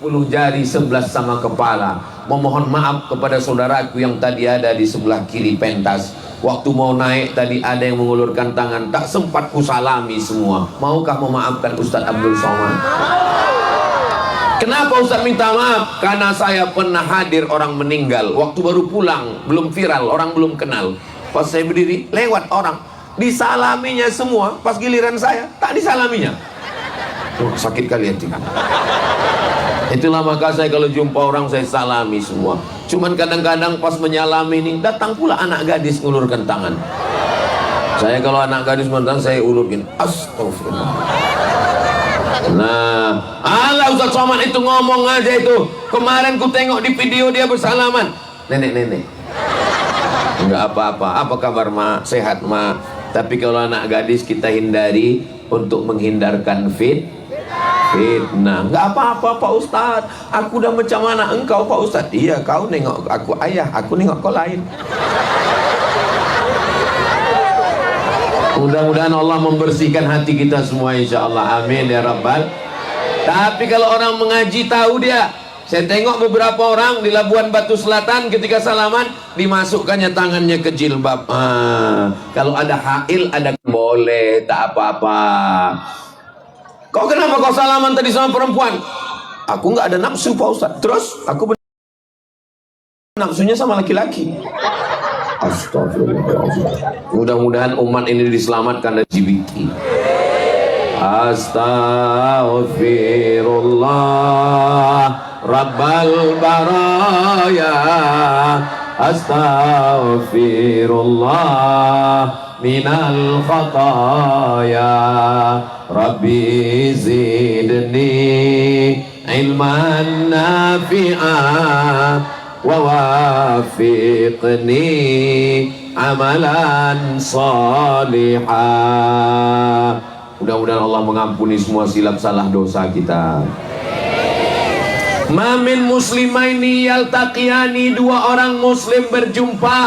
10 jari 11 sama kepala. Memohon maaf kepada saudaraku yang tadi ada di sebelah kiri pentas. Waktu mau naik tadi ada yang mengulurkan tangan, tak sempat ku salami semua. Maukah memaafkan Ustaz Abdul Somad? Kenapa Ustaz minta maaf? Karena saya pernah hadir orang meninggal, waktu baru pulang, belum viral, orang belum kenal. Pas saya berdiri, lewat orang, disalaminya semua. Pas giliran saya, tak disalaminya. Oh, sakit kali hati. Itulah maka saya kalau jumpa orang saya salami semua. Cuman kadang-kadang pas menyalami ini datang pula anak gadis ngulurkan tangan. Saya kalau anak gadis mendatang saya ulurkan. Astagfirullah. Nah, Allah Ustaz Somad itu ngomong aja itu. Kemarin ku tengok di video dia bersalaman. Nenek-nenek. Enggak apa-apa. Apa kabar mak? Sehat mak. Tapi kalau anak gadis kita hindari untuk menghindarkan fitnah. Enggak apa-apa Pak Ustaz, aku udah macam mana engkau Pak Ustaz? Iya, kau nengok aku ayah, aku nengok kau lain. Mudah-mudahan Allah membersihkan hati kita semua insyaallah, amin ya rabbal. Tapi kalau orang mengaji tahu dia. Saya tengok beberapa orang di Labuan Batu Selatan ketika salaman dimasukkannya tangannya ke jilbab. Kalau ada hail ada boleh, tak apa-apa. Kau kenapa kau salaman tadi sama perempuan? Aku nggak ada nafsu Pak Ustaz. Terus aku nafsunya sama laki-laki. Astagfirullah. Mudah-mudahan umat ini diselamatkan dari LGBT. Astaghfirullah Rabbal baraya. Astaghfirullah minal khataya. Rabbi zidni ilman nafi'ah wa wafiqni amalan salihah. Mudah-mudahan Allah mengampuni semua silap salah dosa kita. Mamin muslimaini yaltaqiyani, dua orang muslim berjumpa,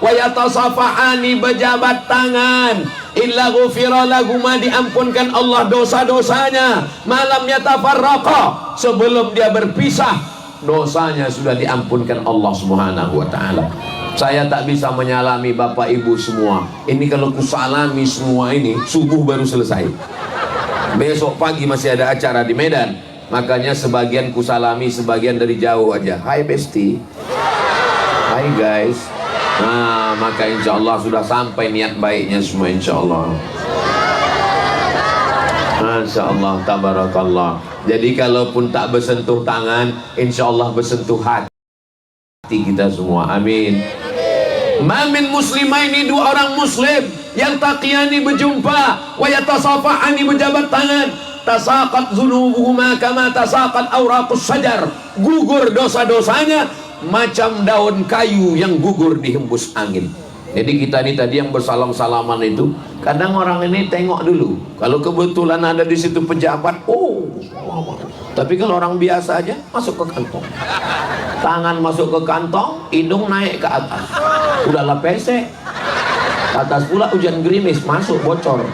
wa yatasafahani, berjabat tangan, illa ghufira lahuma, diampunkan Allah dosa-dosanya, malam yatafarraqa, sebelum dia berpisah dosanya sudah diampunkan Allah Subhanahu wa taala. Saya tak bisa menyalami bapak ibu semua. Ini kalau kusalami semua ini subuh baru selesai. Besok pagi masih ada acara di Medan. Makanya sebagian kusalami, sebagian dari jauh aja. Hai Besti. Hai guys. Nah, maka insya Allah sudah sampai niat baiknya semua insya Allah. Masya Allah, tabarakallah. Jadi kalaupun tak bersentuh tangan, insya Allah bersentuh hati kita semua. Amin. Mamin muslimaini, dua orang muslim yang taqiyani berjumpa, wa yatasafahani, berjabat tangan, tasaqat zunubuhuma kama tasaqat awraqus sajar, gugur dosa-dosanya macam daun kayu yang gugur dihembus angin. Jadi kita ini tadi yang bersalam-salaman itu, kadang orang ini tengok dulu. Kalau kebetulan ada di situ pejabat, oh. Tapi kalau orang biasa aja masuk ke kantong. Tangan masuk ke kantong, hidung naik ke atas. Udahlah pesek. Atas pula hujan gerimis, masuk bocor.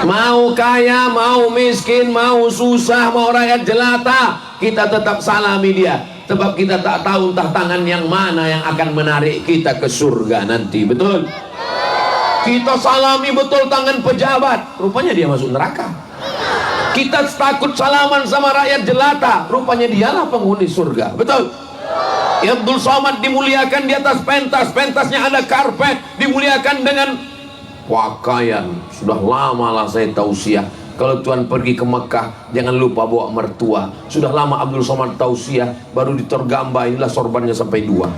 Mau kaya, mau miskin, mau susah, mau rakyat jelata, kita tetap salami dia. Sebab kita tak tahu entah tangan yang mana yang akan menarik kita ke surga nanti. Betul? Kita salami betul tangan pejabat, rupanya dia masuk neraka. Kita takut salaman sama rakyat jelata, rupanya dialah penghuni surga. Betul? Ya, Abdul Somad dimuliakan di atas pentas, pentasnya ada karpet, dimuliakan dengan pakaian. Sudah lama lah saya tausiah, kalau Tuhan pergi ke Mekah jangan lupa bawa mertua. Sudah lama Abdul Somad tausiah, baru di Torgamba inilah sorbannya sampai 2.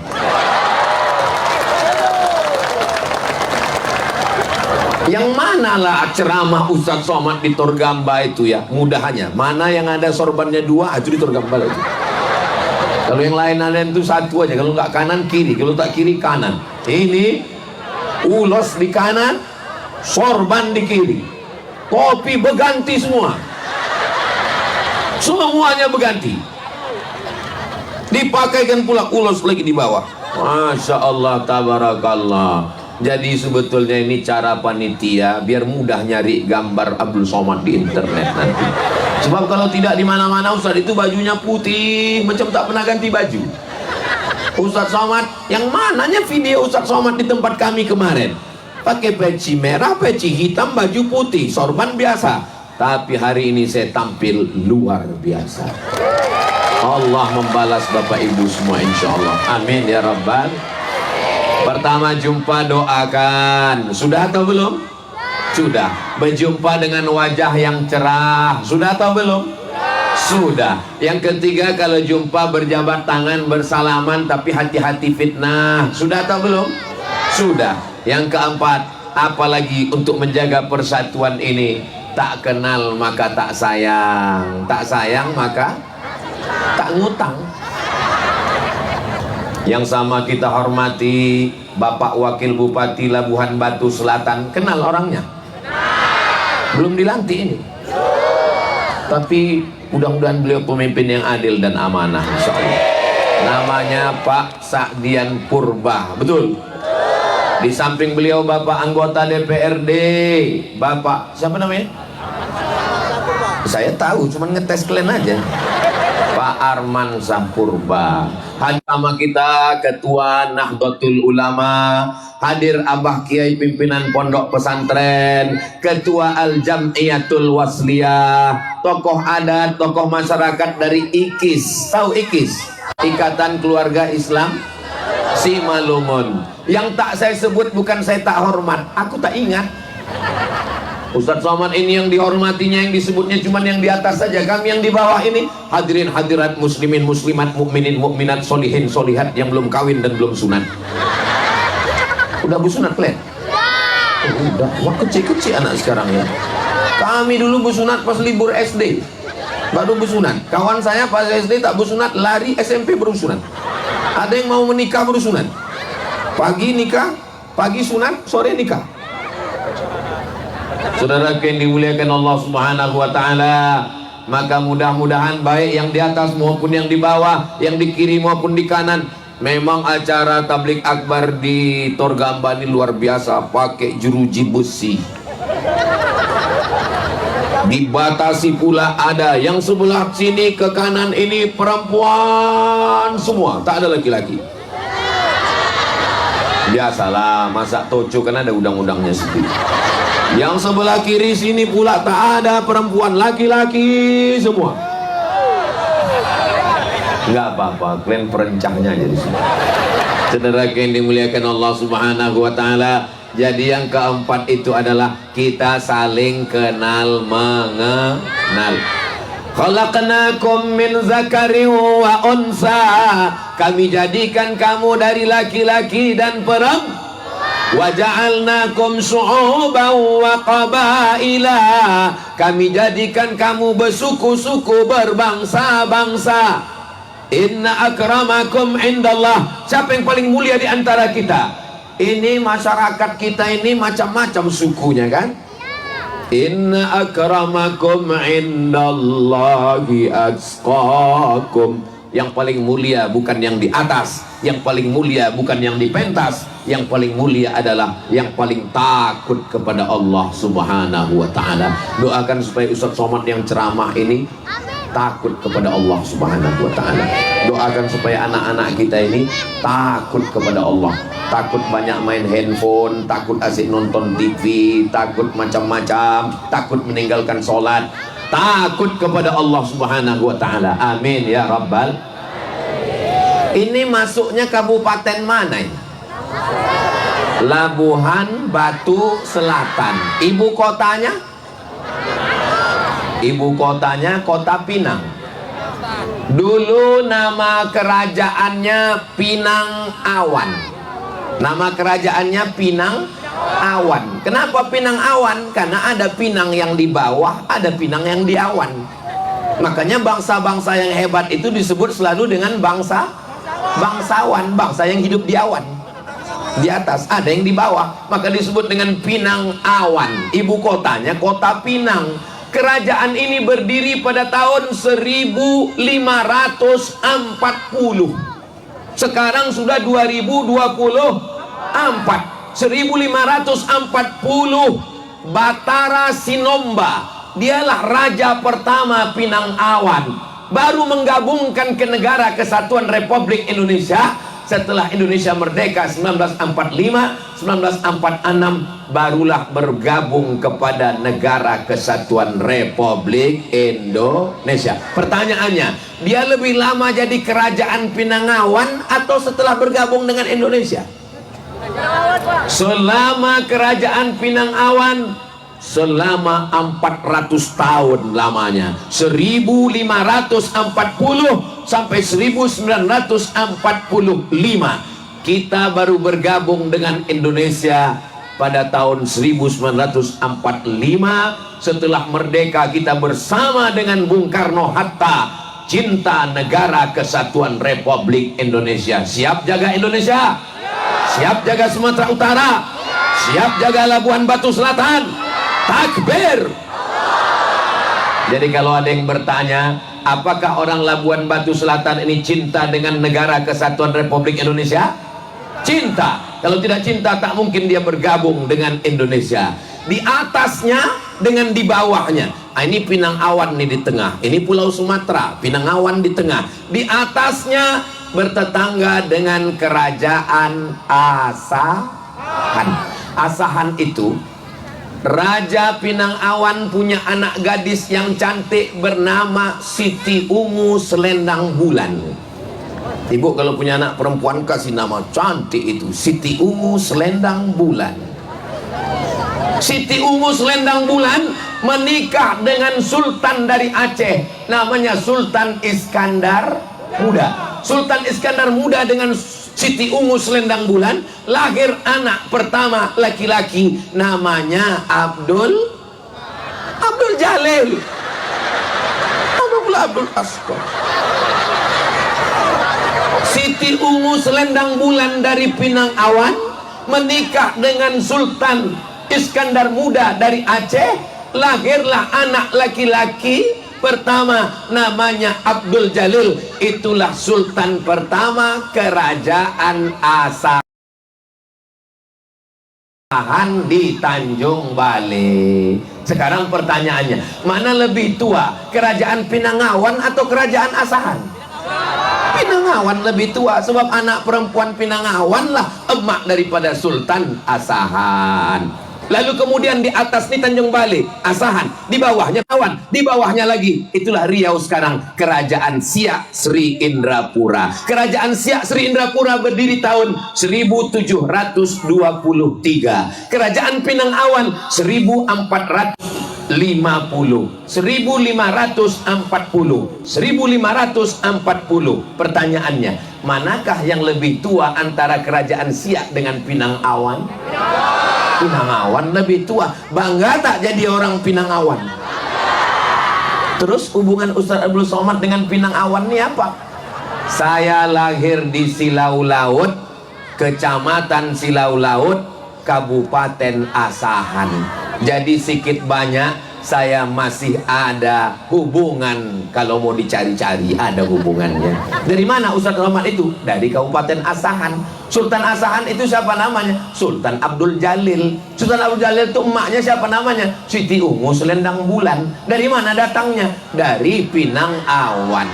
Yang manalah ceramah Ustaz Somad di Torgamba itu ya, mudahannya mana yang ada sorbannya 2, itu di Torgamba itu. Kalau yang lain-lain itu 1 aja, kalau nggak kanan kiri, kalau tak kiri kanan. Ini ulos di kanan, sorban di kiri, topi berganti semua, semuanya berganti, dipakaikan pula ulos lagi di bawah. Masya Allah, tabarakallah. Jadi sebetulnya ini cara panitia biar mudah nyari gambar Abdul Somad di internet nanti. Sebab kalau tidak di mana-mana Ustaz itu bajunya putih, macam tak pernah ganti baju. Ustaz Somad, yang mananya video Ustaz Somad di tempat kami kemarin? Pakai peci merah, peci hitam, baju putih, sorban biasa. Tapi hari ini saya tampil luar biasa. Allah membalas Bapak Ibu semua insya Allah. Amin ya Rabbal. Pertama jumpa doakan. Sudah atau belum? Sudah. Berjumpa dengan wajah yang cerah. Sudah atau belum? Sudah. Yang ketiga kalau jumpa berjabat tangan bersalaman tapi hati-hati fitnah. Sudah atau belum? Sudah. Yang keempat, apalagi untuk menjaga persatuan ini, tak kenal maka tak sayang, tak sayang maka tak ngutang. Yang sama kita hormati Bapak Wakil Bupati Labuhan Batu Selatan, kenal orangnya? Belum dilantik ini, tapi mudah-mudahan beliau pemimpin yang adil dan amanah insyaallah. Namanya Pak Sakdian Purba, betul? Di samping beliau Bapak anggota DPRD, Bapak siapa namanya? Saya tahu, cuman ngetes kalian aja. Pak Arman Sapurba. Hadir sama kita Ketua Nahdlatul Ulama, hadir Abah Kiai pimpinan Pondok Pesantren, Ketua Al-Jam'iyatul Wasliyah, tokoh adat, tokoh masyarakat dari IKIS. Tahu IKIS? Ikatan Keluarga Islam Simalungun. Yang tak saya sebut bukan saya tak hormat, aku tak ingat. Ustadz Somad ini yang dihormatinya, yang disebutnya cuma yang di atas saja. Kami yang di bawah ini, hadirin hadirat muslimin muslimat, mukminin mukminat, solihin solihat yang belum kawin dan belum sunat. Udah bersunat kalian? Oh, udah. Wah, kecil-kecil anak sekarang ya. Kami dulu bersunat pas libur SD, baru bersunat. Kawan saya pas SD tak bersunat, lari SMP baru sunat. Ada yang mau menikah baru sunat. Pagi nikah, pagi sunat, sore nikah. Saudara yang dimuliakan Allah Subhanahu wa taala, maka mudah-mudahan baik yang di atas maupun yang di bawah, yang di kiri maupun di kanan. Memang acara tablik akbar di Torgamba ini luar biasa, pakai jeruji besi. Dibatasi pula, ada yang sebelah sini ke kanan ini perempuan semua, tak ada laki-laki. Biasalah masak toco kan ada undang-undangnya sendiri. Yang sebelah kiri sini pula tak ada perempuan, laki-laki semua. Enggak apa-apa, kalian perencahnya aja di sini. Saudara yang dimuliakan Allah Subhanahu wa taala, jadi yang keempat itu adalah kita saling kenal mengenal. Khalaqnakum min zakarin wa unsa. Kami jadikan kamu dari laki-laki dan perempuan. Wa ja'alnakum syu'uban wa qabaila. Kami jadikan kamu bersuku-suku, berbangsa-bangsa. Inna akramakum indallah. Siapa yang paling mulia di antara kita? Ini masyarakat kita ini macam-macam sukunya kan? Inna akramakum indallahi atqakum. Yang paling mulia bukan yang di atas, yang paling mulia bukan yang di pentas, yang paling mulia adalah yang paling takut kepada Allah Subhanahu wa taala. Doakan supaya Ustadz Somad yang ceramah ini takut kepada Allah Subhanahu wa taala. Doakan supaya anak-anak kita ini takut kepada Allah, takut banyak main handphone, takut asik nonton TV, takut macam-macam, takut meninggalkan sholat, takut kepada Allah Subhanahu wa taala. Amin ya Rabbal. Ini masuknya kabupaten mana ini? Labuhan Batu Selatan. Ibu kotanya? Ibu kotanya Kota Pinang. Dulu nama kerajaannya Pinang Awan. Nama kerajaannya Pinang Awan. Kenapa Pinang Awan? Karena ada Pinang yang di bawah, ada Pinang yang di awan. Makanya bangsa-bangsa yang hebat itu disebut selalu dengan bangsawan, bangsa yang hidup di awan. Di atas, ada yang di bawah, maka disebut dengan Pinang Awan. Ibu kotanya Kota Pinang. Kerajaan ini berdiri pada tahun 1540. Sekarang sudah 2024. 1540 Batara Sinomba, dialah raja pertama Pinang-Awan, baru menggabungkan ke Negara Kesatuan Republik Indonesia setelah Indonesia merdeka 1945. 1946 barulah bergabung kepada Negara Kesatuan Republik Indonesia. Pertanyaannya, dia lebih lama jadi kerajaan Pinang-Awan atau setelah bergabung dengan Indonesia? Selama kerajaan Pinang-Awan, selama 400 tahun lamanya, 1540 sampai 1945. Kita baru bergabung dengan Indonesia pada tahun 1945. Setelah merdeka kita bersama dengan Bung Karno Hatta, cinta Negara Kesatuan Republik Indonesia. Siap jaga Indonesia? Siap jaga Sumatera Utara? Siap jaga Labuan Batu Selatan? Takbir! Jadi kalau ada yang bertanya, apakah orang Labuan Batu Selatan ini cinta dengan Negara Kesatuan Republik Indonesia? Cinta. Kalau tidak cinta, tak mungkin dia bergabung dengan Indonesia. Di atasnya dengan di bawahnya. Nah, ini Pinang-Awan nih di tengah, ini Pulau Sumatera, Pinang-Awan di tengah. Di atasnya bertetangga dengan Kerajaan Asahan. Asahan itu Raja Pinang-Awan punya anak gadis yang cantik bernama Siti Ungu Selendang Bulan. Ibu kalau punya anak perempuan kasih nama cantik itu, Siti Ungu Selendang Bulan. Siti Ungu Selendang Bulan menikah dengan sultan dari Aceh, namanya Sultan Iskandar Muda. Sultan Iskandar Muda dengan Siti Ungu Selendang Bulan lahir anak pertama laki-laki, namanya Abdul Jalil. Abdul Asqar. Siti Ungu Selendang Bulan dari Pinang-Awan menikah dengan Sultan Iskandar Muda dari Aceh, lahirlah anak laki-laki pertama, namanya Abdul Jalil. Itulah sultan pertama Kerajaan Asahan di Tanjung Balai. Sekarang pertanyaannya, mana lebih tua, Kerajaan Pinang-Awan atau Kerajaan Asahan? Pinang-Awan lebih tua, sebab anak perempuan Pinang-Awan lah emak daripada Sultan Asahan. Lalu kemudian di atas ini Tanjung Balai, Asahan, di bawahnya Awan, di bawahnya lagi itulah Riau sekarang, Kerajaan Siak Sri Indrapura. Kerajaan Siak Sri Indrapura berdiri tahun 1723. Kerajaan Pinang-Awan 1540. 1540. Pertanyaannya, manakah yang lebih tua antara Kerajaan Siak dengan Pinang-Awan? Pinang-Awan lebih tua. Bangga tak jadi orang Pinang-Awan? Terus hubungan Ustaz Abdul Somad dengan Pinang-Awan ini apa? Saya lahir di Silau Laut, Kecamatan Silau Laut, Kabupaten Asahan. Jadi sedikit banyak saya masih ada hubungan. Kalau mau dicari-cari ada hubungannya. Dari mana Ustaz Rahmat itu? Dari Kabupaten Asahan. Sultan Asahan itu siapa namanya? Sultan Abdul Jalil. Sultan Abdul Jalil itu emaknya siapa namanya? Siti Ungu Selendang Bulan. Dari mana datangnya? Dari Pinang-Awan.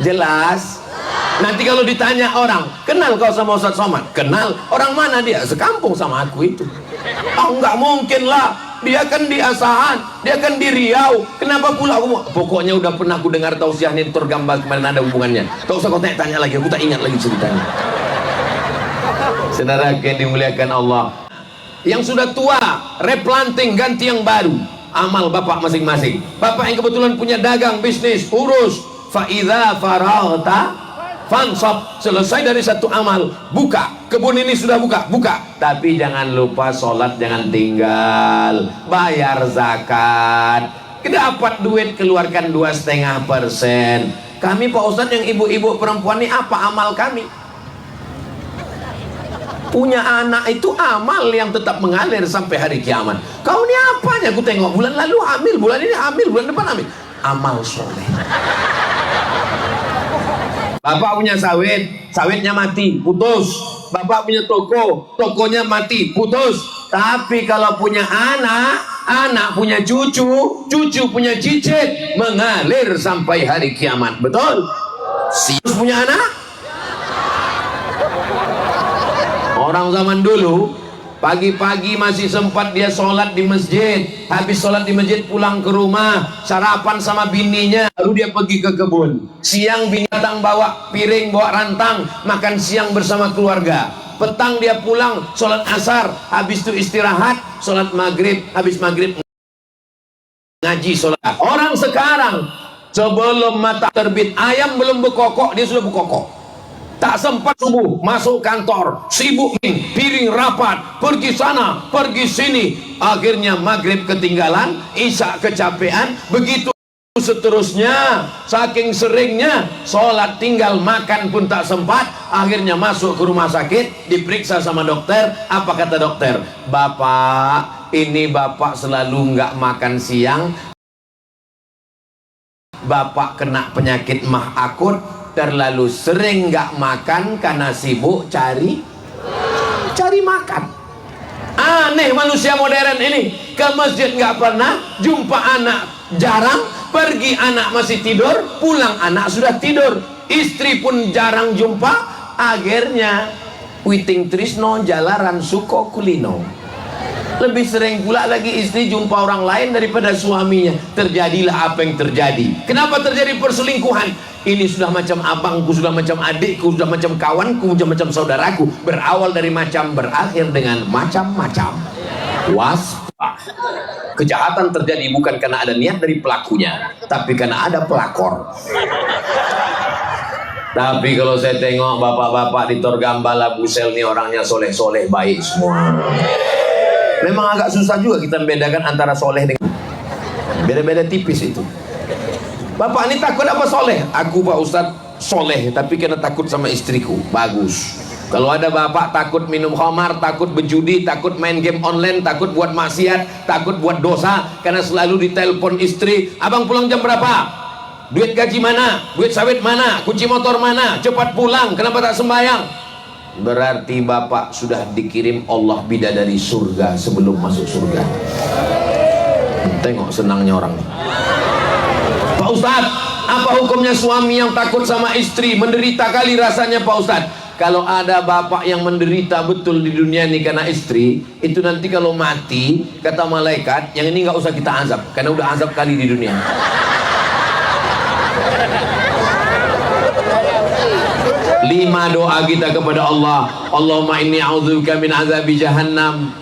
Jelas? Nanti kalau ditanya orang, kenal kau sama Ustaz Somad? Kenal. Orang mana dia? Sekampung sama aku itu. Oh, nggak mungkin lah. Dia kan di Asahan, dia kan di Riau. Kenapa pula aku? Pokoknya udah pernah aku dengar tausiah ini tergambar kemarin ada hubungannya. Tak usah kau tanya lagi, aku tak ingat lagi ceritanya. Saudara yang dimuliakan Allah, yang sudah tua, replanting, ganti yang baru. Amal bapak masing-masing. Bapak yang kebetulan punya dagang, bisnis, urus. Fa'idha faragta fansab, selesai dari satu amal, buka. Kebun ini sudah buka. Tapi jangan lupa sholat, jangan tinggal. Bayar zakat. Dapat duit, keluarkan 2,5%. Kami Pak Ustadz yang ibu-ibu perempuan ini apa amal kami? Punya anak itu amal yang tetap mengalir sampai hari kiamat. Kau ini apanya? Aku tengok bulan lalu hamil, bulan ini hamil, bulan depan hamil. Amal soleh. Bapak punya sawit, sawitnya mati, putus. Bapak punya toko, tokonya mati, putus. Tapi kalau punya anak, anak punya cucu, cucu punya cicit, mengalir sampai hari kiamat. Betul? Sius punya anak? Orang zaman dulu pagi-pagi masih sempat dia sholat di masjid. Habis sholat di masjid pulang ke rumah, sarapan sama bininya, lalu dia pergi ke kebun. Siang bini datang bawa piring, bawa rantang, makan siang bersama keluarga. Petang dia pulang, sholat asar, habis itu istirahat, sholat maghrib, habis maghrib ngaji sholat. Orang sekarang sebelum mata terbit, ayam belum berkokok, dia sudah berkokok. Tak sempat subuh, masuk kantor, sibuk nih, piring rapat, pergi sana, pergi sini. Akhirnya maghrib ketinggalan, isya kecapean, begitu seterusnya. Saking seringnya, sholat tinggal, makan pun tak sempat. Akhirnya masuk ke rumah sakit, diperiksa sama dokter. Apa kata dokter? Bapak, ini bapak selalu nggak makan siang. Bapak kena penyakit mah akut, terlalu sering nggak makan karena sibuk cari makan. Aneh manusia modern ini, ke masjid nggak pernah, jumpa anak jarang, pergi anak masih tidur, pulang anak sudah tidur, istri pun jarang jumpa. Akhirnya witing trisno jalaran suko kulino. Lebih sering pula lagi istri jumpa orang lain daripada suaminya. Terjadilah apa yang terjadi. Kenapa terjadi perselingkuhan? Ini sudah macam abangku, sudah macam adikku, sudah macam kawanku, sudah macam saudaraku. Berawal dari macam, berakhir dengan macam-macam. Waspada. Kejahatan terjadi bukan karena ada niat dari pelakunya, tapi karena ada pelakor. Tapi kalau saya tengok bapak-bapak di Torgambala Busel ini orangnya soleh-soleh, baik semua. Memang agak susah juga kita membedakan antara soleh dengan beda-beda tipis itu. Bapak ini takut apa soleh? Aku Pak Ustadz soleh, tapi karena takut sama istriku. Bagus. Kalau ada bapak takut minum khamar, takut berjudi, takut main game online, takut buat maksiat, takut buat dosa, karena selalu ditelepon istri, abang pulang jam berapa? Duit gaji mana? Duit sawit mana? Kunci motor mana? Cepat pulang, kenapa tak sembahyang? Berarti bapak sudah dikirim Allah bidadari surga sebelum masuk surga. Tengok senangnya orang. Pak Ustadz, apa hukumnya suami yang takut sama istri? Menderita kali rasanya Pak Ustadz. Kalau ada bapak yang menderita betul di dunia ini karena istri, itu nanti kalau mati, kata malaikat, yang ini nggak usah kita azab, karena udah azab kali di dunia. 5 doa kita kepada Allah. Allahumma inni a'udzubika min azabi jahannam.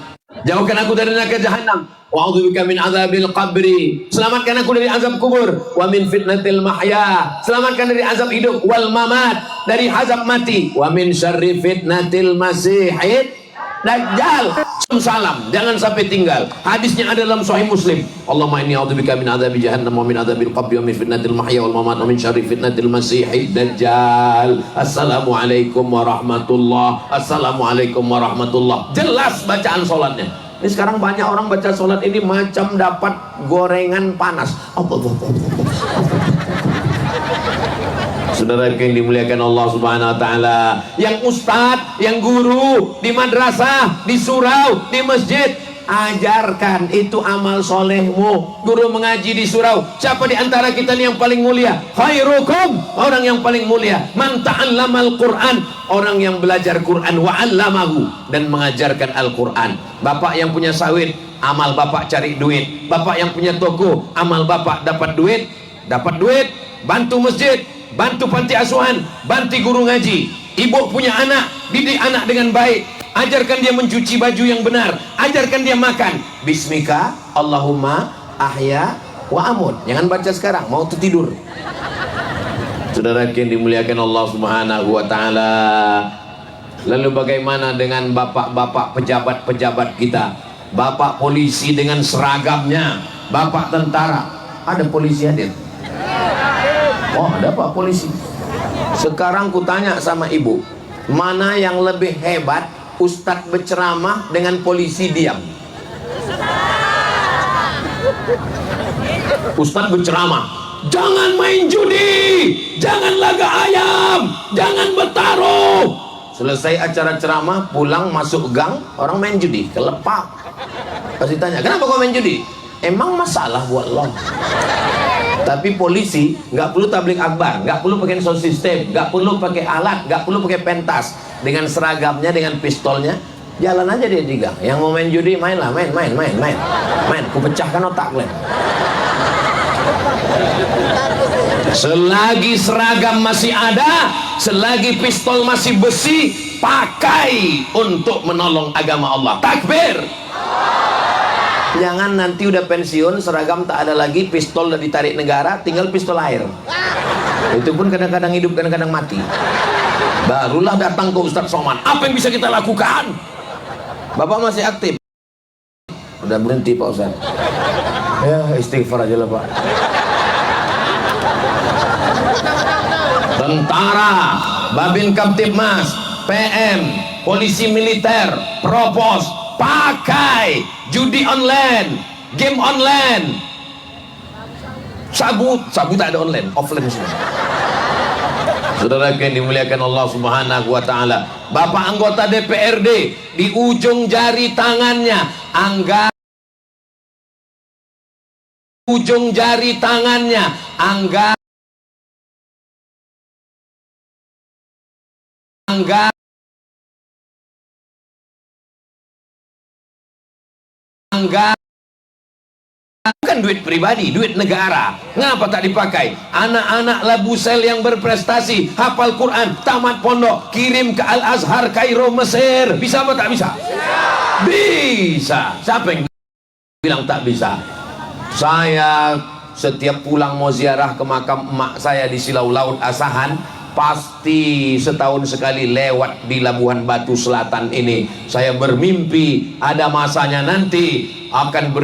Jauhkan aku dari neraka jahannam. Wa a'udzubika min azabil qabri. Selamatkan aku dari azab kubur. Wa min fitnatil mahya. Selamatkan dari azab hidup wal mamat, dari azab mati. Wa min syarri fitnatil masihid dajjal. Salam, jangan sampai tinggal. Hadisnya ada dalam Sahih Muslim. Allahumma inni a'udzubika min adzabi jahannam wa min adzabil qabri wa min fitnatil mahya wal mamat wa min syarri fitnatil masiihid dajjal. Assalamualaikum warahmatullah. Assalamualaikum warahmatullah. Jelas bacaan salatnya. Ini sekarang banyak orang baca salat ini macam dapat gorengan panas. Saudara yang dimuliakan Allah Subhanahu wa taala, yang ustadz, yang guru di madrasah, di surau, di masjid, ajarkan itu amal solehmu. Guru mengaji di surau, siapa di antara kita ini yang paling mulia? Khairukum, orang yang paling mulia man ta'allamal Quran, orang yang belajar Quran wa 'allamahu, dan mengajarkan Al-Quran. Bapak yang punya sawit, amal bapak cari duit. Bapak yang punya toko, amal bapak dapat duit, bantu masjid, bantu panti asuhan, bantu guru ngaji. Ibu punya anak, didik anak dengan baik, ajarkan dia mencuci baju yang benar, ajarkan dia makan. Bismika Allahumma ahya wa amut. Jangan baca sekarang, mau tertidur. Saudara yang dimuliakan Allah Subhanahu wa taala. Lalu bagaimana dengan bapak-bapak pejabat-pejabat kita? Bapak polisi dengan seragamnya, bapak tentara. Ada polisi hadir? Oh, ada Pak polisi. Sekarang kutanya sama ibu, mana yang lebih hebat, ustadz berceramah dengan polisi diam? Ustadz berceramah, jangan main judi, jangan laga ayam, jangan bertaruh. Selesai acara ceramah, pulang masuk gang, orang main judi, kelepak. Pasti tanya, kenapa kau main judi? Emang masalah buat lo. Tapi polisi nggak perlu tablik akbar, nggak perlu pakai sound system, nggak perlu pakai alat, nggak perlu pakai pentas. Dengan seragamnya, dengan pistolnya, jalan aja dia di gang. Yang mau main judi, mainlah, main. Ku pecahkan otak kalian. Selagi seragam masih ada, selagi pistol masih besi, pakai untuk menolong agama Allah. Takbir. Jangan nanti udah pensiun, seragam tak ada lagi, pistol udah ditarik negara, tinggal pistol air. Itu pun kadang-kadang hidup, kadang-kadang mati. Barulah datang ke Ustadz Somad, apa yang bisa kita lakukan? Bapak masih aktif? Udah berhenti Pak Ustadz. Ya istighfar aja lah Pak. Tentara, Babin Kamtibmas, PM, polisi militer, propos, pakai judi online, game online, sabu tak ada online, offline semua. Saudara yang dimuliakan Allah Subhanahu wa taala, Bapak anggota DPRD di ujung jari tangannya angga bukan duit pribadi, duit negara. Ngapa tak dipakai? Anak-anak Labusel yang berprestasi, hafal Quran, tamat pondok, kirim ke Al-Azhar Kairo Mesir. Bisa apa tak bisa? Bisa. Siapa yang bilang tak bisa? Saya setiap pulang mau ziarah ke makam emak saya di Silau Laut Asahan, pasti setahun sekali lewat di Labuhan Batu Selatan ini. Saya bermimpi ada masanya nanti akan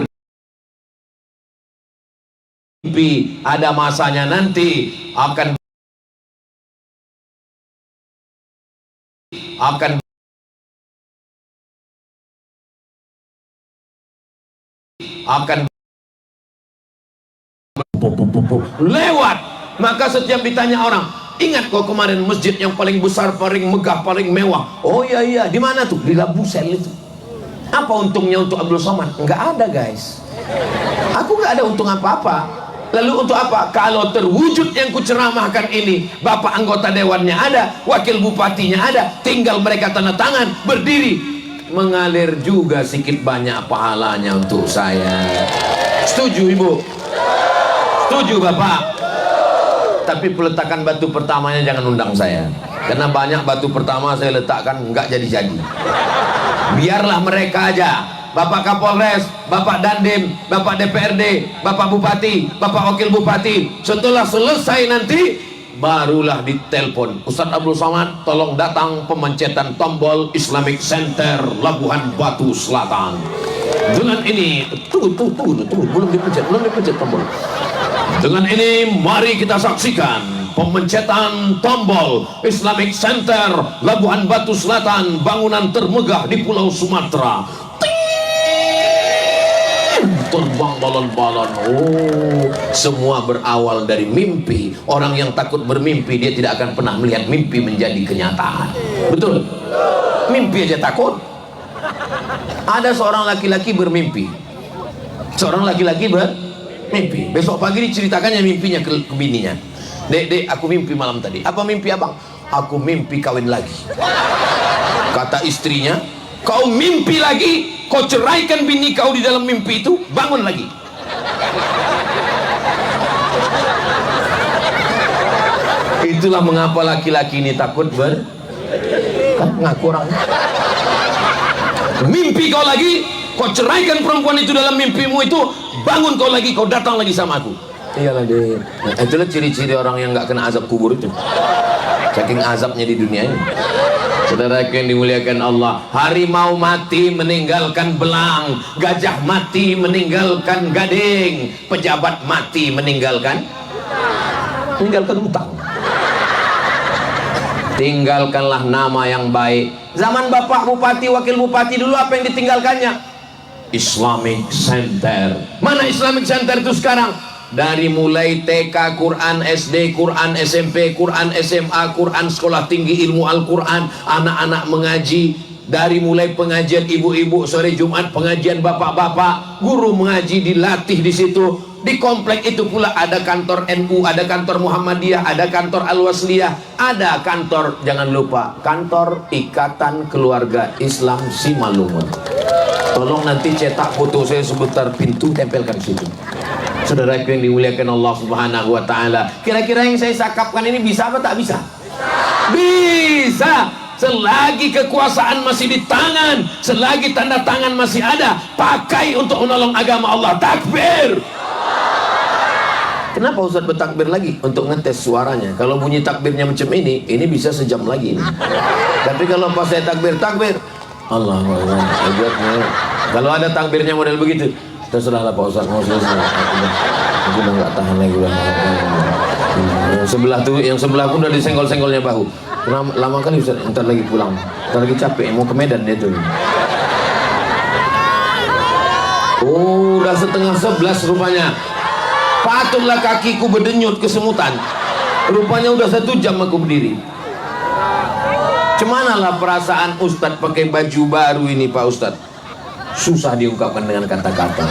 lewat. Maka setiap ditanya orang, ingat kok kemarin masjid yang paling besar, paling megah, paling mewah? Oh iya, di mana tuh? Di Labusel itu. Apa untungnya untuk Abdul Somad? Enggak ada guys. Aku nggak ada untung apa-apa. Lalu untuk apa? Kalau terwujud yang kuceramahkan ini, Bapak anggota dewannya ada, wakil bupatinya ada, tinggal mereka tanda tangan, berdiri, mengalir juga sedikit banyak pahalanya untuk saya. Setuju Ibu? Setuju Bapak? Tapi peletakan batu pertamanya jangan undang saya, karena banyak batu pertama saya letakkan nggak jadi-jadi. Biarlah mereka aja, Bapak Kapolres, Bapak Dandim, Bapak DPRD, Bapak Bupati, Bapak Wakil Bupati. Setelah selesai nanti barulah ditelepon, Ustadz Abdul Somad tolong datang pemencetan tombol Islamic Center Labuhan Batu Selatan. Dengan ini tunggu, belum dipencet tombol. Dengan ini mari kita saksikan pemencetan tombol Islamic Center Labuhan Batu Selatan, bangunan termegah di Pulau Sumatera. Terbang balon-balon. Oh, semua berawal dari mimpi. Orang yang takut bermimpi, dia tidak akan pernah melihat mimpi menjadi kenyataan. Betul? Mimpi aja takut. Ada seorang laki-laki bermimpi. Bermimpi. Besok pagi diceritakannya mimpinya ke bininya. Dek, aku mimpi malam tadi. Apa mimpi abang? Aku mimpi kawin lagi. Kata istrinya, kau mimpi lagi? Kau ceraikan bini kau di dalam mimpi itu, bangun lagi. Itulah mengapa laki-laki ini takut kan ngaku orang. Mimpi kau lagi, kau ceraikan perempuan itu dalam mimpimu itu, bangun kau lagi, kau datang lagi sama aku. Iyalah deh. Nah, itulah ciri-ciri orang yang nggak kena azab kubur itu. Saking azabnya di dunia ini. Saudara yang dimuliakan Allah, harimau mati meninggalkan belang, gajah mati meninggalkan gading, pejabat mati meninggalkan utang. Tinggalkanlah nama yang baik. Zaman Bapak Bupati, Wakil Bupati dulu apa yang ditinggalkannya? Islamic Center. Mana Islamic Center itu sekarang? dari mulai TK, Quran, SD, Quran, SMP, Quran, SMA, Quran, sekolah tinggi ilmu Al-Quran, anak-anak mengaji, dari mulai pengajian ibu-ibu sore Jumat, pengajian bapak-bapak, guru mengaji dilatih di situ. Di komplek itu pula ada kantor NU, ada kantor Muhammadiyah, ada kantor Al-Wasliyah, ada kantor, jangan lupa, kantor Ikatan Keluarga Islam Simalungun. Tolong nanti cetak foto saya sebentar pintu, tempelkan situ. Saudara yang dimuliakan Allah Subhanahu wa taala, kira-kira yang saya sakapkan ini bisa apa tak bisa? Bisa. Selagi kekuasaan masih di tangan, selagi tanda tangan masih ada, pakai untuk menolong agama Allah. Takbir. Kenapa Ustaz bertakbir lagi? Untuk ngetes suaranya. Kalau bunyi takbirnya macam ini bisa sejam lagi ini. Tapi kalau pas saya takbir, Allahu Akbar. Kalau ada takbirnya model begitu, terserahlah Pak Ustaz, mau selesai. Aku udah nggak tahan lagi udah. Yang sebelah pun udah disenggol-senggolnya bahu. Lama kali Ustaz, ntar lagi pulang. Ntar lagi capek, mau ke Medan dia tuh. Oh, udah setengah 11 rupanya. Patutlah kakiku berdenyut kesemutan. Rupanya udah 1 jam aku berdiri. Cemanalah perasaan Ustadz pakai baju baru ini Pak Ustadz. Susah diungkapkan dengan kata-kata.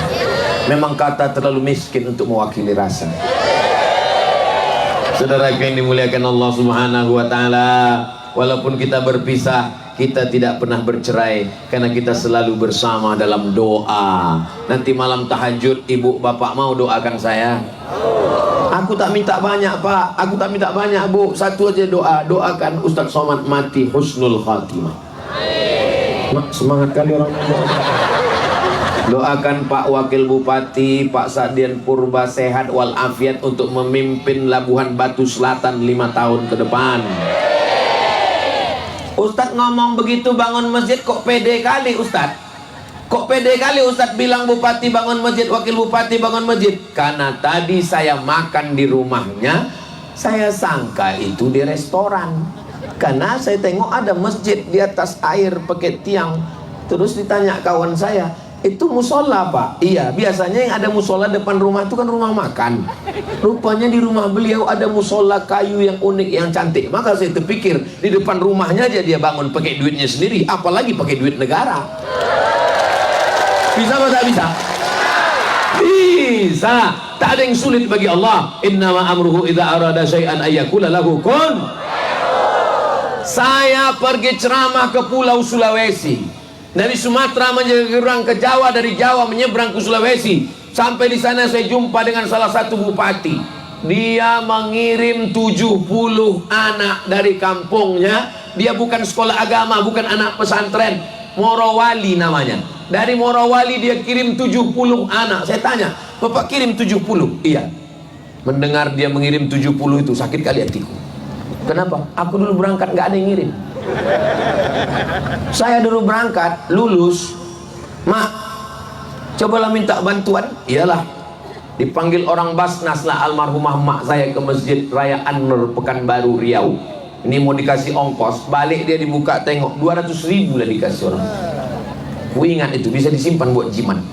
Memang kata terlalu miskin untuk mewakili rasa. Saudara yang dimuliakan Allah Subhanahu wa taala, walaupun kita berpisah, kita tidak pernah bercerai karena kita selalu bersama dalam doa. Nanti malam tahajud ibu bapak mau doakan saya? Aku tak minta banyak Pak, aku tak minta banyak Bu, satu aja doa. Doakan Ustaz Somad mati husnul khatimah. Semangat kali orang. Doakan Pak Wakil Bupati, Pak Sadian Purba sehat walafiat untuk memimpin Labuhan Batu Selatan 5 tahun ke depan. Ustadz ngomong begitu bangun masjid kok pede kali Ustadz. Kok pede kali Ustadz bilang bupati bangun masjid, wakil bupati bangun masjid. Karena tadi saya makan di rumahnya, saya sangka itu di restoran. Karena saya tengok ada masjid di atas air pakai tiang. Terus ditanya kawan saya, itu musola Pak? Iya, biasanya yang ada musola depan rumah itu kan rumah makan. Rupanya di rumah beliau ada musola kayu yang unik, yang cantik. Maka saya terpikir di depan rumahnya aja dia bangun pakai duitnya sendiri, apalagi pakai duit negara. Bisa atau tak bisa? Bisa. Tak ada yang sulit bagi Allah. Innama amruhu idza arada syai'an ayyakula lahu kun. Saya pergi ceramah ke Pulau Sulawesi. Dari Sumatera menyeberang ke Jawa, dari Jawa menyeberang ke Sulawesi. Sampai di sana saya jumpa dengan salah satu bupati. Dia mengirim 70 anak dari kampungnya. Dia bukan sekolah agama, bukan anak pesantren, Morowali namanya. Dari Morowali dia kirim 70 anak. Saya tanya, Bapak kirim 70? Iya. Mendengar dia mengirim 70 itu sakit kali hatiku. Kenapa? Aku dulu berangkat nggak ada yang ngirim. Saya dulu berangkat, lulus, Mak, cobalah minta bantuan. Iyalah, dipanggil orang Basnas lah almarhumah mak saya ke Masjid Raya An-Nur Pekanbaru Riau. Ini mau dikasih ongkos, balik dia dibuka tengok 200.000 lah dikasih orang. Ku ingat itu bisa disimpan buat jimat.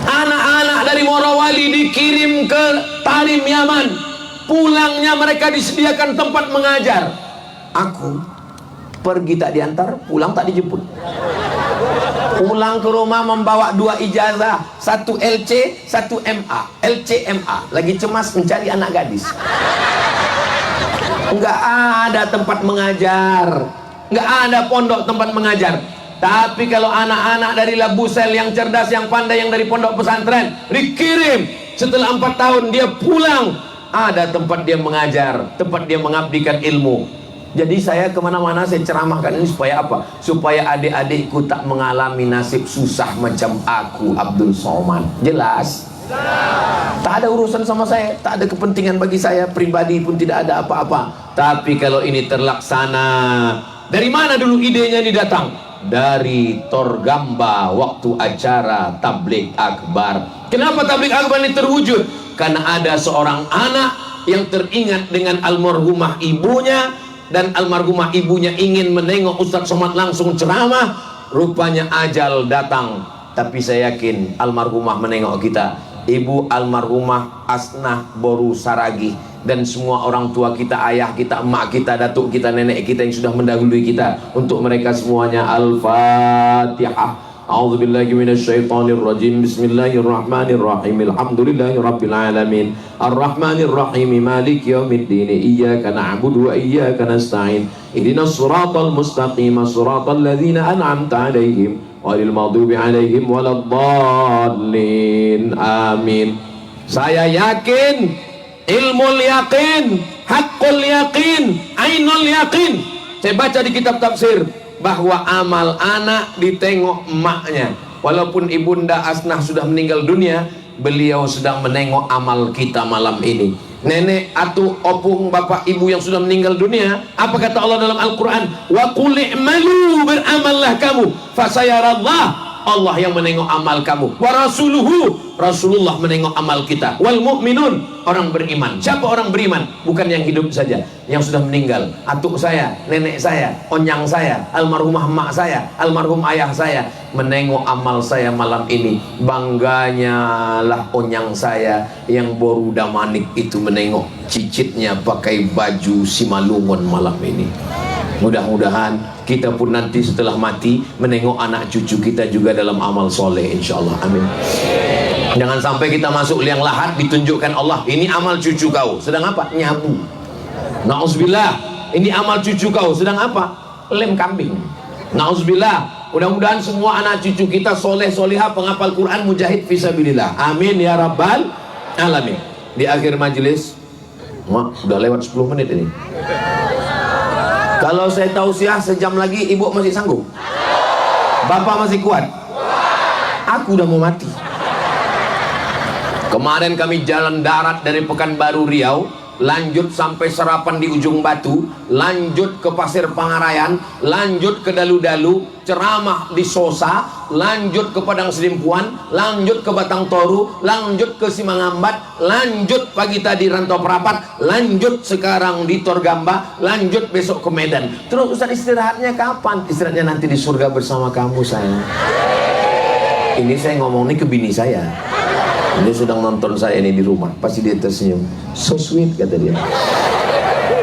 Anak-anak dari Morowali dikirim ke Tarim Yaman. Pulangnya mereka disediakan tempat mengajar. Aku pergi tak diantar, pulang tak dijemput. Pulang ke rumah membawa 2 ijazah, 1 LC, 1 MA, LCMA. Lagi cemas mencari anak gadis. Enggak ada tempat mengajar, enggak ada pondok tempat mengajar. Tapi kalau anak-anak dari Labusel yang cerdas, yang pandai, yang dari pondok pesantren dikirim, setelah 4 tahun dia pulang, ada tempat dia mengajar, tempat dia mengabdikan ilmu. Jadi saya kemana-mana saya ceramahkan ini supaya apa? Supaya adik-adikku tak mengalami nasib susah macam aku, Abdul Somad. Jelas? Tak ada urusan sama saya, tak ada kepentingan bagi saya pribadi pun, tidak ada apa-apa. Tapi kalau ini terlaksana, dari mana dulu idenya ini datang? Dari Torgamba waktu acara tabligh akbar. Kenapa tabligh akbar ini terwujud? Karena ada seorang anak yang teringat dengan almarhumah ibunya, dan almarhumah ibunya ingin menengok Ustaz Somad langsung ceramah. Rupanya ajal datang, tapi saya yakin almarhumah menengok kita. Ibu almarhumah Asnah Boru Saragi, dan semua orang tua kita, ayah kita, emak kita, datuk kita, nenek kita yang sudah mendahului kita. Untuk mereka semuanya Al-Fatihah. A'udzubillahi minasyaitonirrajim. Bismillahirrahmanirrahim. Alhamdulillahirabbil alamin. Arrahmanirrahim. Maliki yaumiddin. Iyyaka na'budu wa iyyaka nasta'in. Ihdinas siratal mustaqim. Siratal ladzina an'amta 'alaihim ghairil maghdubi 'alaihim waladdallin. Amin. Saya yakin, ilmul yakin, haqqul yakin, ainul yakin. Saya baca di kitab tafsir bahwa amal anak ditengok emaknya. Walaupun ibunda Asnah sudah meninggal dunia, beliau sedang menengok amal kita malam ini. Nenek atau opung bapak ibu yang sudah meninggal dunia, apa kata Allah dalam Al-Quran? Wa qul i'malu, beramallah kamu, fasayarallah, Allah yang menengok amal kamu, wa rasuluhu, Rasulullah menengok amal kita, wal mu'minun, orang beriman. Siapa orang beriman? Bukan yang hidup saja, yang sudah meninggal. Atuk saya, nenek saya, onyang saya, almarhumah emak saya, almarhum ayah saya menengok amal saya malam ini. Bangganya lah onyang saya yang Boru Damanik itu menengok cicitnya pakai baju Simalungun malam ini. Mudah-mudahan kita pun nanti setelah mati menengok anak cucu kita juga dalam amal soleh, insyaallah. Amin. Jangan sampai kita masuk liang lahat ditunjukkan Allah, ini amal cucu kau, sedang apa? Nyabu. Nauzubillah. Ini amal cucu kau, sedang apa? Lem kambing. Nauzubillah. Mudah-mudahan semua anak cucu kita soleh solihah, penghafal Quran, mujahid fisabilillah. Amin ya rabbal alamin. Di akhir majelis, udah lewat 10 menit ini. Kalau saya tausiah sejam lagi, ibu masih sanggup? Bapak masih kuat? Aku udah mau mati. Kemarin kami jalan darat dari Pekanbaru Riau, lanjut sampai Serapan di Ujung Batu, lanjut ke Pasir Pangarayan, lanjut ke Dalu-Dalu, ceramah di Sosa, lanjut ke Padang Sedimpuan, lanjut ke Batang Toru, lanjut ke Simangambat, lanjut pagi tadi Rantau Perapat, lanjut sekarang di Torgamba, lanjut besok ke Medan. Terus Ustaz istirahatnya kapan? Istirahatnya nanti di surga bersama kamu sayang. Ini saya ngomong nih ke bini saya. Dia sedang nonton saya ini di rumah, pasti dia tersenyum. So sweet kata dia.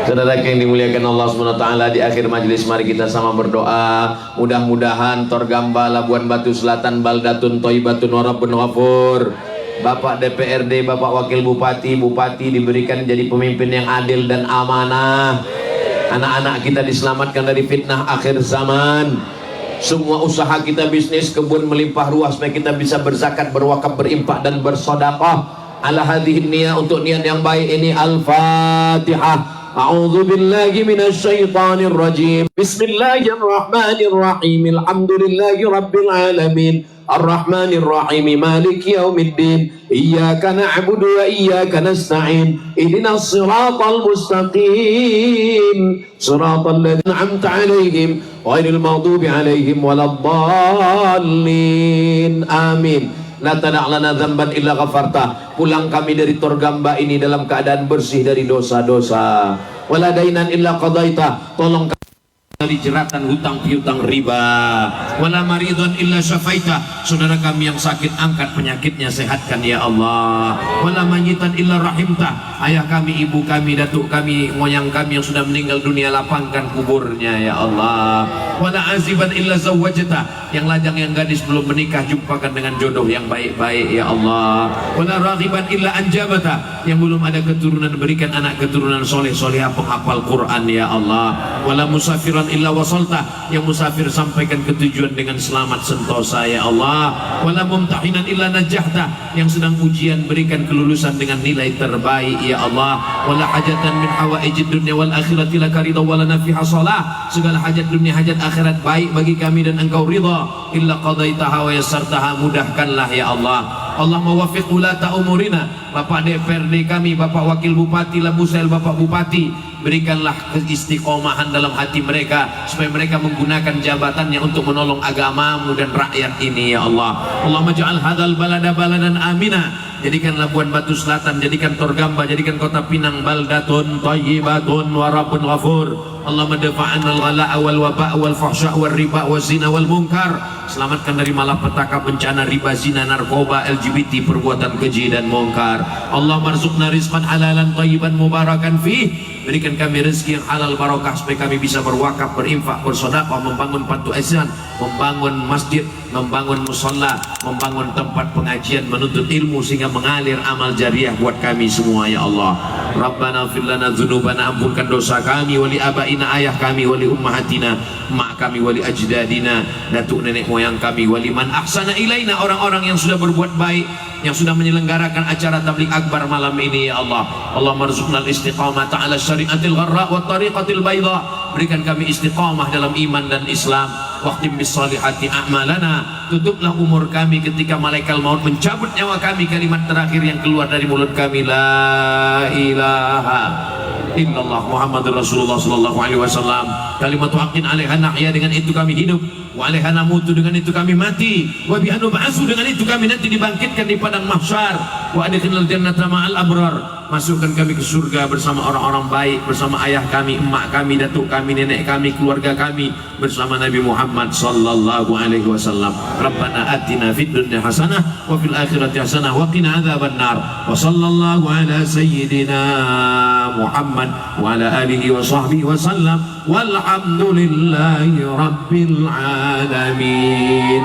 Saudara yang dimuliakan Allah SWT, di akhir majelis mari kita sama berdoa. Mudah-mudahan Torgamba, Labuan Batu Selatan, Baldatun, Thaibatun, Warabbun Ghafur. Bapak DPRD, Bapak Wakil Bupati, Bupati diberikan jadi pemimpin yang adil dan amanah. Anak-anak kita diselamatkan dari fitnah akhir zaman. Semua usaha kita, bisnis, kebun melimpah ruah supaya kita bisa berzakat, berwakaf, berimpak dan bersedekah. Ala hadhihi niyah, untuk niat yang baik ini. Al-Fatihah. A'udzu billahi minasyaitonir rajim. Bismillahirrahmanirrahim. Alhamdulillahi rabbil alamin. Ar-Rahmanir Rahim. Maliki yaumiddin. Iyyaka na'budu wa iyyaka nasta'in. Ihdinas siratal mustaqim. Siratal ladzina an'amta 'alaihim ghairil maghdubi 'alaihim waladdallin. Amin. La tada' lana dzamban illa ghafarta. Pulang kami dari Torgamba ini dalam keadaan bersih dari dosa-dosa. Wala dainan illa qadaita. Tolong dari jeratan hutang piutang riba. Wala maridun illa syafaita. Saudara kami yang sakit, angkat penyakitnya, sehatkan ya Allah. Wala mayitan illa rahimta. Ayah kami, ibu kami, datuk kami, moyang kami yang sudah meninggal dunia, lapangkan kuburnya ya Allah. Wala aziban illa zawwajta. Yang lajang, yang gadis belum menikah, jumpakan dengan jodoh yang baik-baik ya Allah. Wala raghiban illa anjabata. Yang belum ada keturunan, berikan anak keturunan soleh solehah penghafal Quran ya Allah. Wala musafiran illa wasalta. Yang musafir sampaikan ke tujuan dengan selamat sentosa ya Allah. Wala mumtahinan illa najahta. Yang sedang ujian, berikan kelulusan dengan nilai terbaik ya Allah. Wala hajatan min hawaijid dunya wal akhirati laka ridha wala nafiha salah. Segala hajat dunia, hajat akhirat baik bagi kami dan engkau ridha. Illa qadaitaha wa yassartaha, mudahkanlah ya Allah. Allah mawafiq ulata umurina. Bapak DPRD kami, Bapak Wakil Bupati Labusail, Bapak Bupati, berikanlah keistiqomahan dalam hati mereka supaya mereka menggunakan jabatannya untuk menolong agamamu dan rakyat ini ya Allah. Allahumma ja'al hadzal balada baladan amina. Jadikan Labuan Batu Selatan, jadikan Torgamba, jadikan Kota Pinang baldatun thayyibatun wa rabbun ghafur. Allahumma dafa'an al-ghala' wal waba' wal fahsya' wal riba wal zina wal munkar. Selamatkan dari malapetaka, bencana, riba, zina, narkoba, LGBT, perbuatan keji dan munkar. Allahumma rzuqna rizqan halalan thayyiban mubarakan fih. Berikan kami rezeki yang halal barakah supaya kami bisa berwakaf, berinfak, bersedekah, membangun panti asuhan, membangun masjid, membangun musalla, membangun tempat pengajian, menuntut ilmu sehingga mengalir amal jariah buat kami semua ya Allah. Rabbana ighfir lana dzunubana, ampunkan dosa kami, wali abaina, ayah kami, wali ummahatina, mak kami, wali ajdadina, datuk nenek moyang kami, wali man ahsana ilaina, orang-orang yang sudah berbuat baik, yang sudah menyelenggarakan acara tabligh akbar malam ini ya Allah. Allahumma rzuqnal istiqamah ala syariatil gharra wa tariqatil bayda. Berikan kami istiqamah dalam iman dan Islam. Waqtim bis salihati a'malana. Tutuplah umur kami ketika malaikat maut mencabut nyawa kami, kalimat terakhir yang keluar dari mulut kami, la ilaha illallah Muhammadur Rasulullah sallallahu alaihi wasallam. Kalimat haqqin 'alaiha nahya, dengan itu kami hidup, wa 'alaiha namutu, dengan itu kami mati, wa biha nub'atsu, dengan itu kami nanti dibangkitkan di padang mahsyar, wa adkhilnal jannata ma'al abrar. Masukkan kami ke surga bersama orang-orang baik, bersama ayah kami, emak kami, datuk kami, nenek kami, keluarga kami, bersama Nabi Muhammad sallallahu alaihi wasallam. Rabbana atina fid dunya hasanah wa fil akhirati hasanah wa qina adzabannar. Wa sallallahu ala sayyidina Muhammad wa ala alihi wa sahbihi wa sallam. Walhamdulillahi rabbil alamin.